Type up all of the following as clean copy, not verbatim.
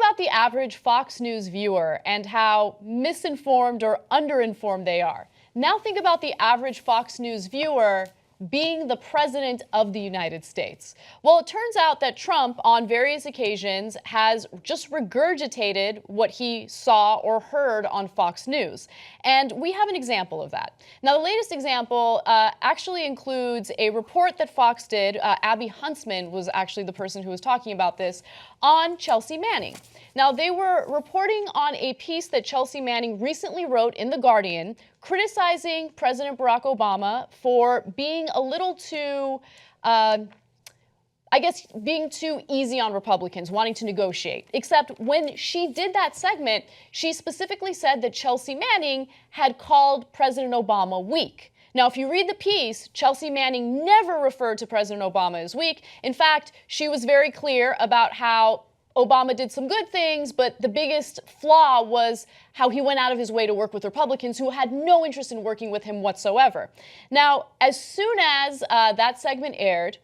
about the average Fox News viewer and how misinformed or underinformed they are. Now think about the average Fox News viewer being the president of the United States. Well, it turns out that Trump, on various occasions, has just regurgitated what he saw or heard on Fox News. And we have an example of that. Now, the latest example actually includes a report that Fox did. Abby Huntsman was actually the person who was talking about this on Chelsea Manning. Now, they were reporting on a piece that Chelsea Manning recently wrote in The Guardian, criticizing President Barack Obama for being a little too, being too easy on Republicans, wanting to negotiate. Except when she did that segment, she specifically said that Chelsea Manning had called President Obama weak. Now, if you read the piece, Chelsea Manning never referred to President Obama as weak. In fact, she was very clear about how Obama did some good things, but the biggest flaw was how he went out of his way to work with Republicans who had no interest in working with him whatsoever. Now, as soon as that segment aired,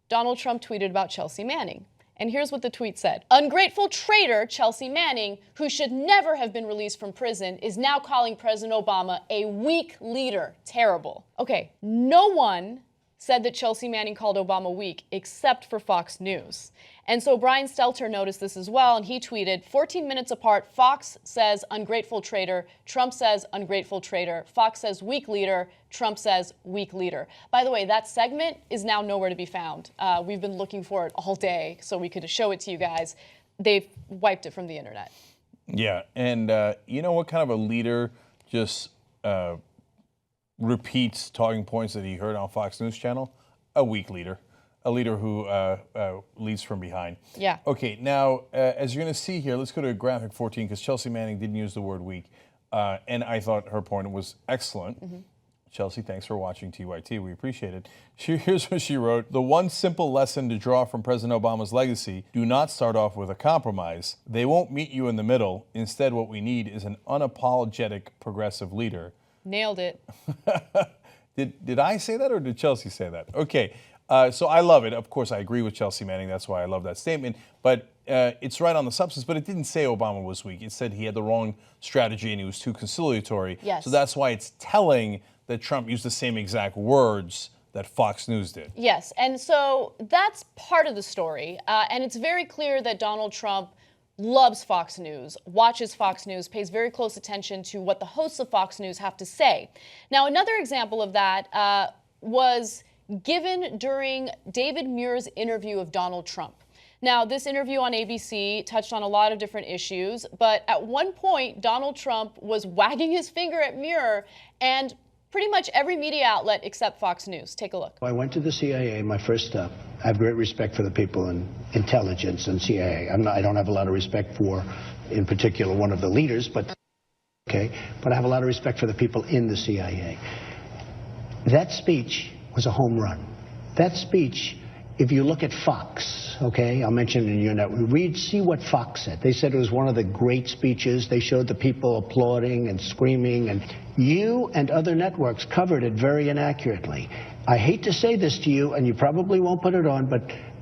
Donald Trump tweeted about Chelsea Manning. And here's what the tweet said. Ungrateful traitor Chelsea Manning, who should never have been released from prison, is now calling President Obama a weak leader. Terrible. Okay, no one said that Chelsea Manning called Obama weak except for Fox News. And so Brian Stelter noticed this as well, and he tweeted, 14 minutes apart, Fox says ungrateful traitor, Trump says ungrateful traitor, Fox says weak leader, Trump says weak leader. By the way, that segment is now nowhere to be found. We've been looking for it all day so we could show it to you guys. They've wiped it from the internet. Yeah, and you know what kind of a leader just repeats talking points that he heard on Fox News Channel? A weak leader. A leader who leads from behind. Yeah. Okay, now, as you're going to see here, let's go to graphic 14, because Chelsea Manning didn't use the word weak. And I thought her point was excellent. Mm-hmm. Chelsea, thanks for watching TYT. We appreciate it. Here's what she wrote. The one simple lesson to draw from President Obama's legacy: do not start off with a compromise. They won't meet you in the middle. Instead, what we need is an unapologetic progressive leader. Nailed it. Did I say that, or did Chelsea say that? Okay. So I love it. Of course, I agree with Chelsea Manning. That's why I love that statement. But it's right on the substance. But it didn't say Obama was weak. It said he had the wrong strategy and he was too conciliatory. Yes. So that's why it's telling that Trump used the same exact words that Fox News did. Yes. And so that's part of the story. And it's very clear that Donald Trump loves Fox News, watches Fox News, pays very close attention to what the hosts of Fox News have to say. Now, another example of that was given during David Muir's interview of Donald Trump. Now, this interview on ABC touched on a lot of different issues, but at one point, Donald Trump was wagging his finger at Muir and pretty much every media outlet except Fox News. Take a look. I went to the CIA, my first step. I have great respect for the people in intelligence and CIA. I don't have a lot of respect for, in particular, one of the leaders, but I have a lot of respect for the people in the CIA. That speech was a home run. That speech, if you look at Fox, I'll mention it in your network, see what Fox said. They said it was one of the great speeches. They showed the people applauding and screaming, and you and other networks covered it very inaccurately. I hate to say this to you, and you probably won't put it on, but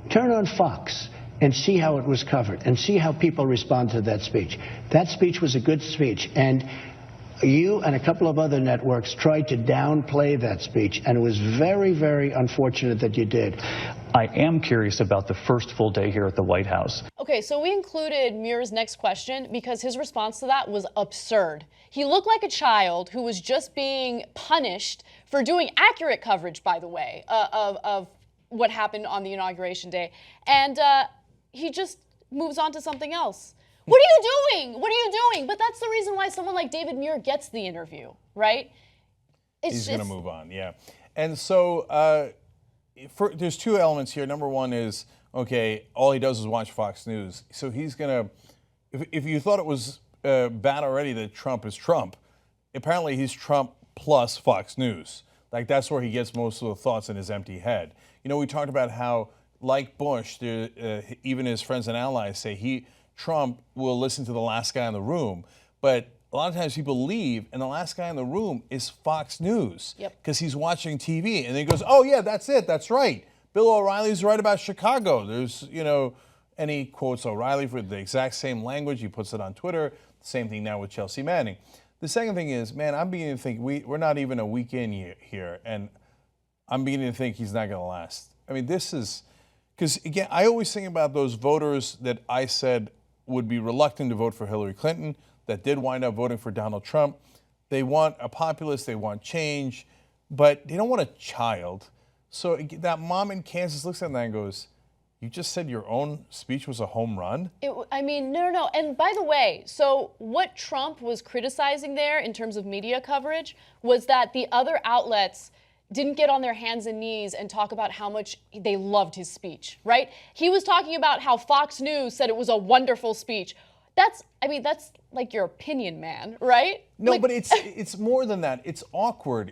turn on Fox and see how it was covered, and see how people respond to that speech. That speech was a good speech, and you and a couple of other networks tried to downplay that speech, and it was very, very unfortunate that you did. I am curious about the first full day here at the White House. Okay, so we included Muir's next question because his response to that was absurd. He looked like a child who was just being punished for doing accurate coverage, by the way, of what happened on the inauguration day. And he just moves on to something else. What are you doing? What are you doing? But that's the reason why someone like David Muir gets the interview, right? He's going to move on, yeah. And so there's two elements here. Number one is, all he does is watch Fox News. So he's going to, if you thought it was bad already that Trump is Trump, apparently he's Trump plus Fox News. Like, that's where he gets most of the thoughts in his empty head. You know, we talked about how, like Bush, even his friends and allies say Trump will listen to the last guy in the room, but a lot of times people leave and the last guy in the room is Fox News because he's watching TV, and then he goes, oh yeah, that's it, that's right. Bill O'Reilly's right about Chicago. There's, And he quotes O'Reilly for the exact same language. He puts it on Twitter. Same thing now with Chelsea Manning. The second thing is, man, I'm beginning to think we're not even a week in here, and I'm beginning to think he's not going to last. I mean, this is, because again, I always think about those voters that I said would be reluctant to vote for Hillary Clinton, that did wind up voting for Donald Trump. They want a populist, they want change, but they don't want a child. So that mom in Kansas looks at that and goes, you just said your own speech was a home run? I mean, no. And by the way, so what Trump was criticizing there in terms of media coverage was that the other outlets didn't get on their hands and knees and talk about how much they loved his speech, right? He was talking about how Fox News said it was a wonderful speech. That's like your opinion, man, right? No, like, but it's more than that. It's awkward.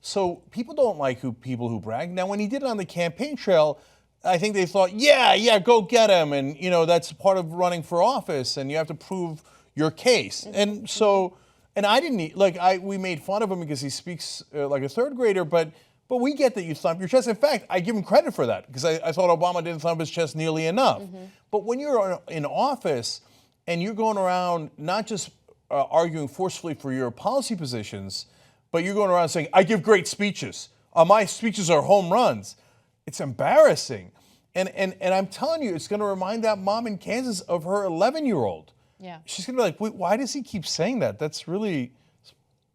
So people don't like people who brag. Now, when he did it on the campaign trail, I think they thought, yeah, go get him. And, that's part of running for office, and you have to prove your case. And so, and I didn't, we made fun of him because he speaks like a third grader, but we get that you thump your chest. In fact, I give him credit for that because I thought Obama didn't thump his chest nearly enough. But when you're in office and you're going around not just arguing forcefully for your policy positions, but you're going around saying, I give great speeches. My speeches are home runs. It's embarrassing. And I'm telling you, it's going to remind that mom in Kansas of her 11-year-old. Yeah. She's going to be like, wait, why does he keep saying that? That's really...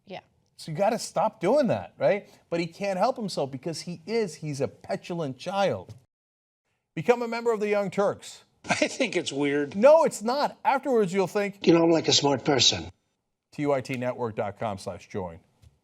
Yeah. So you got to stop doing that, right? But he can't help himself because he's a petulant child. Become a member of the Young Turks. I think it's weird. No, it's not. Afterwards, you'll think... I'm like a smart person. TUITnetwork.com/join.